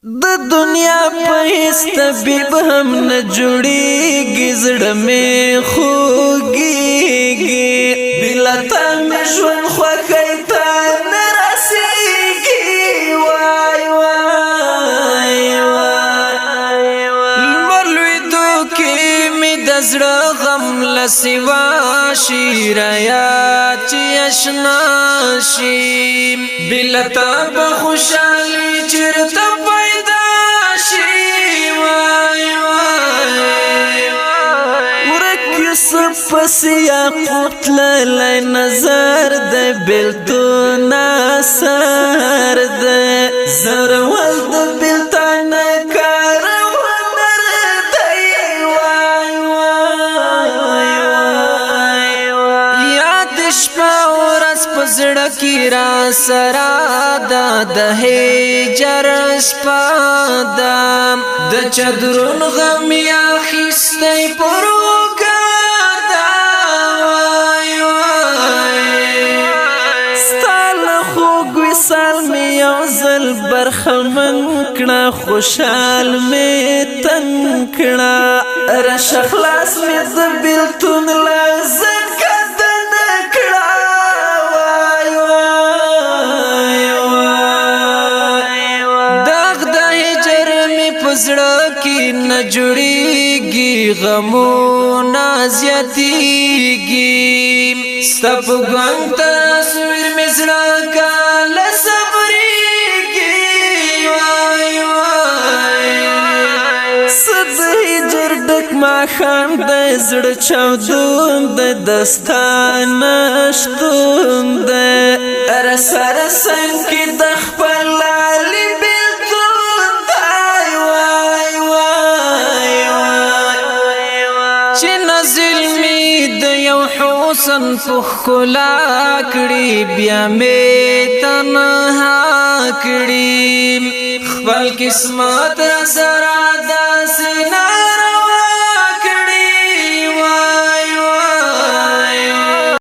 د دنیا په هیڅ طبیب هم نه جوړیږي زړه مې خوږیږي بلا تا مې ژوند خوښی ته نه رسیږي وای وای وای لمر لوېدو کې مې د زړه غم له سوا شي راياد چې اشنا شي بلا تا به خوشحالي چېرته پسیا قتللی نظر ده بلتون اثر ده زرول ده بلتان کار ونر ده وای وای وای یاد شپا ورځ په زړه کې را سره ده د هجر شپه ده د چادرون غم یې اخیستی پروګه سال می یو زل برخمن کړه خوشحال می تن کړه رش خلاص می د بیلتون لازم کدن کړه وای وای وای دغ د هجر می پزړه کې نه جوړیږي غمونه زیاتیږي ستپ ګون تصویر می زړه ما خان د زړه چاودون د دستانه شتون د رسره څنګه د خپل لالي بیلتون دی وای وای چې نازل می د یو حسن په ښکلا کړي بیا می تنها کړي خپل قسمت سره